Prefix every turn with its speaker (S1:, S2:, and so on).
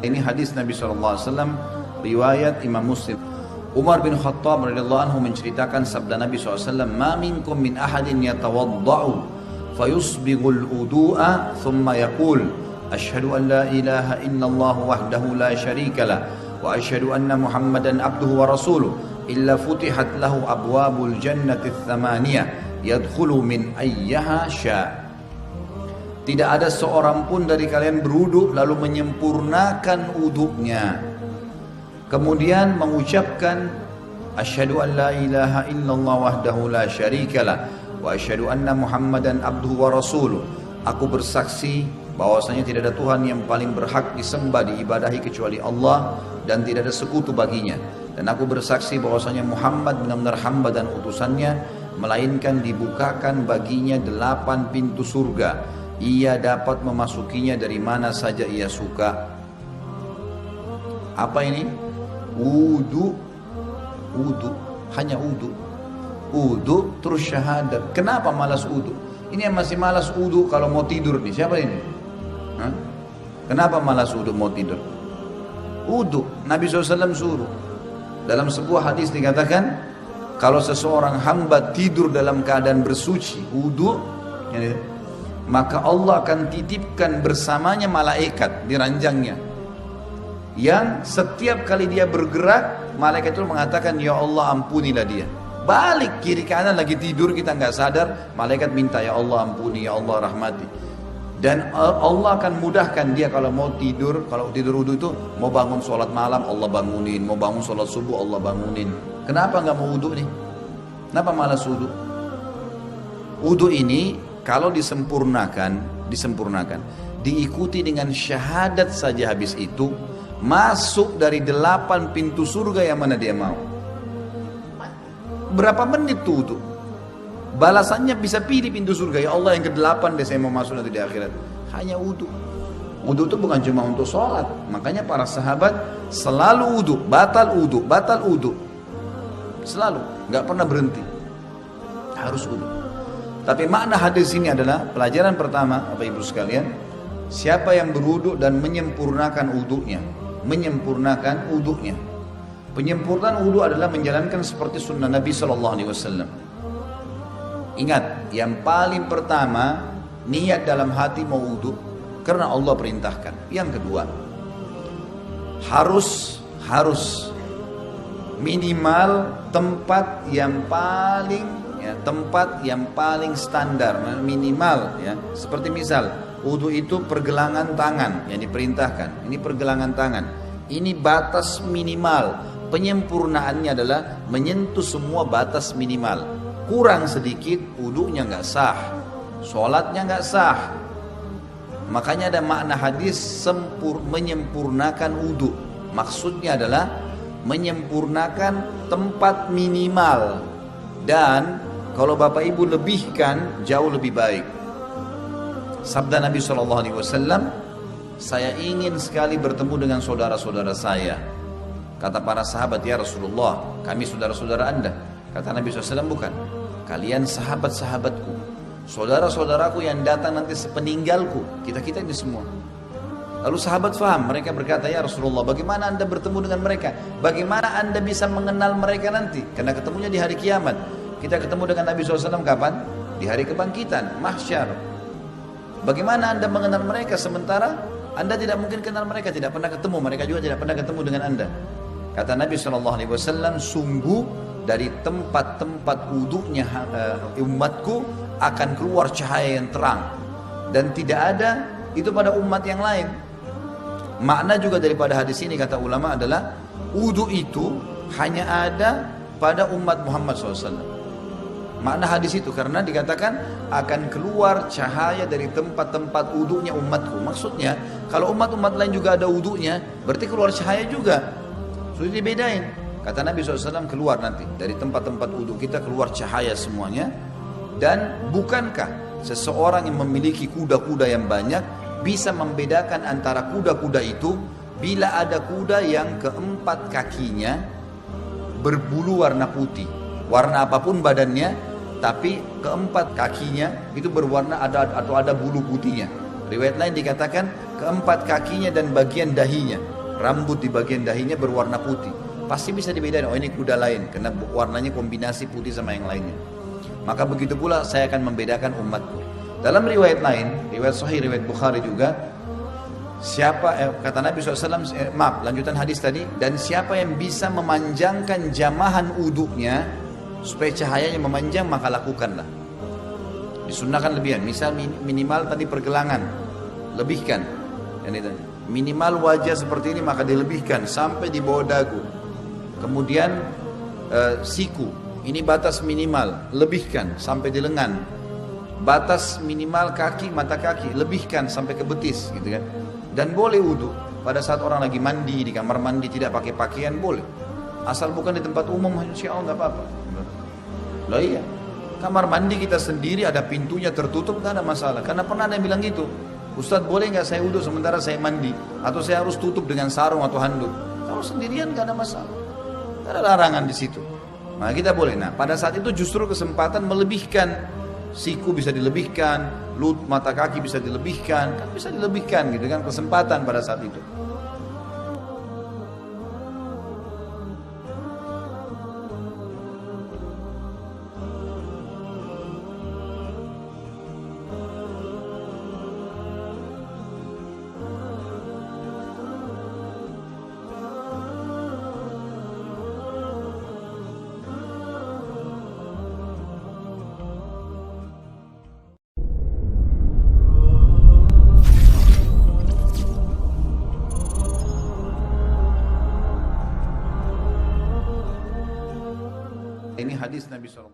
S1: Ini hadis Nabi SAW, riwayat Imam Muslim. Umar bin Khattab radhiyallahu anhu menceritakan sabda Nabi SAW, "Ma minkum min ahadin yatawadda'u fayusbighul wudu'a thumma yaqul asyhadu an la ilaha illallah wahdahu la syarika lah wa asyhadu anna Muhammadan abduhu wa rasuluh illa futihat lahu abwabul jannati tsamaniyah yadkhulu min ayyaha sya'." Tidak ada seorang pun dari kalian berwudu lalu menyempurnakan wudunya, kemudian mengucapkan asyhadu an la ilaha illallah wahdahu la syarikalah wa asyhadu anna Muhammadan abduhu wa rasuluh. Aku bersaksi bahwasanya tidak ada Tuhan yang paling berhak disembah diibadahi kecuali Allah dan tidak ada sekutu baginya. Dan aku bersaksi bahwasanya Muhammad benar-benar hamba dan utusannya, melainkan dibukakan baginya 8 pintu surga. Ia dapat memasukinya dari mana saja ia suka. Apa ini? Wudu, wudu, hanya wudu, wudu terus syahadat. Kenapa malas wudu? Ini yang masih malas wudu kalau mau tidur nih, siapa ini? Hah? Kenapa malas wudu mau tidur? Wudu, Nabi SAW suruh. Dalam sebuah hadis dikatakan, kalau seseorang hamba tidur dalam keadaan bersuci, wudu, maka Allah akan titipkan bersamanya malaikat di ranjangnya, yang setiap kali dia bergerak, malaikat itu mengatakan, ya Allah ampunilah dia. Balik kiri kanan lagi tidur kita nggak sadar, malaikat minta, ya Allah ampuni, ya Allah rahmati. Dan Allah akan mudahkan dia kalau mau tidur, kalau tidur wudu itu mau bangun sholat malam Allah bangunin, mau bangun sholat subuh Allah bangunin. Kenapa nggak mau wudu nih? Kenapa malas wudu? Wudu ini kalau disempurnakan, diikuti dengan syahadat saja, habis itu masuk dari 8 pintu surga yang mana dia mau. Berapa menit tuh wudu? Balasannya bisa pilih pintu surga. Ya Allah yang ke-8 deh saya mau masuk nanti di akhirat. Hanya wudu. Wudu itu bukan cuma untuk sholat. Makanya para sahabat selalu wudu, batal wudu, batal wudu. Selalu, nggak pernah berhenti. Harus wudu. Tapi makna hadis ini adalah pelajaran pertama, Bapak Ibu sekalian, siapa yang berwudu dan menyempurnakan wudunya, menyempurnakan wudunya. Penyempurnaan wudu adalah menjalankan seperti sunnah Nabi SAW. Ingat, yang paling pertama niat dalam hati mau wudu karena Allah perintahkan. Yang kedua, harus minimal tempat yang paling standar, minimal ya. Seperti misal wudu itu pergelangan tangan yang diperintahkan. Ini pergelangan tangan. Ini batas minimal. Penyempurnaannya adalah menyentuh semua batas minimal. Kurang sedikit wudunya nggak sah, sholatnya nggak sah. Makanya ada makna hadis menyempurnakan wudu. Maksudnya adalah menyempurnakan tempat minimal. Dan kalau Bapak Ibu lebihkan jauh lebih baik. Sabda Nabi SAW, saya ingin sekali bertemu dengan saudara-saudara saya. Kata para sahabat, ya Rasulullah, kami saudara-saudara Anda. Kata Nabi SAW, bukan. Kalian sahabat-sahabatku, saudara-saudaraku yang datang nanti sepeninggalku. Kita-kita ini semua. Lalu sahabat faham, mereka berkata, ya Rasulullah, bagaimana Anda bertemu dengan mereka? Bagaimana Anda bisa mengenal mereka nanti? Karena ketemunya di hari kiamat. Kita ketemu dengan Nabi SAW kapan? Di hari kebangkitan, mahsyar. Bagaimana Anda mengenal mereka sementara Anda tidak mungkin kenal mereka, tidak pernah ketemu, mereka juga tidak pernah ketemu dengan Anda. Kata Nabi SAW, sungguh dari tempat-tempat wudunya umatku akan keluar cahaya yang terang. Dan tidak ada itu pada umat yang lain. Makna juga daripada hadis ini kata ulama adalah wudu itu hanya ada pada umat Muhammad SAW. Makna hadis itu karena dikatakan akan keluar cahaya dari tempat-tempat wudunya umatku. Maksudnya kalau umat-umat lain juga ada wudunya, berarti keluar cahaya juga. Sudah dibedain. Kata Nabi SAW, keluar nanti dari tempat-tempat wudu kita keluar cahaya semuanya. Dan bukankah seseorang yang memiliki kuda-kuda yang banyak bisa membedakan antara kuda-kuda itu bila ada kuda yang keempat kakinya berbulu warna putih, warna apapun badannya, tapi keempat kakinya itu berwarna ada bulu putihnya. Riwayat lain dikatakan keempat kakinya dan bagian dahinya rambut di bagian dahinya berwarna putih, pasti bisa dibedakan, oh ini kuda lain, karena warnanya kombinasi putih sama yang lainnya. Maka begitu pula saya akan membedakan umatku. Dalam riwayat lain, riwayat Sahih, riwayat Bukhari juga, kata Nabi SAW, lanjutan hadis tadi, dan siapa yang bisa memanjangkan jamahan uduknya supaya cahayanya memanjang, maka lakukanlah. Disunnahkan lebihan, misal minimal tadi pergelangan, lebihkan. Minimal wajah seperti ini maka dilebihkan sampai di bawah dagu. Kemudian siku, ini batas minimal, lebihkan sampai di lengan. Batas minimal kaki, mata kaki, lebihkan sampai ke betis, gitu kan. Dan boleh wudu pada saat orang lagi mandi di kamar mandi tidak pakai pakaian, boleh. Asal bukan di tempat umum, insya Allah nggak apa-apa. Loh iya, kamar mandi kita sendiri ada pintunya tertutup, nggak ada masalah. Karena pernah ada yang bilang gitu, Ustadz boleh nggak saya wudu sementara saya mandi, atau saya harus tutup dengan sarung atau handuk? Kalau sendirian nggak ada masalah, nggak ada larangan di situ. Nah kita boleh. Nah pada saat itu justru kesempatan melebihkan, siku bisa dilebihkan, mata kaki bisa dilebihkan, kan bisa dilebihkan gitu kan, kesempatan pada saat itu. Ini hadis Nabi SAW.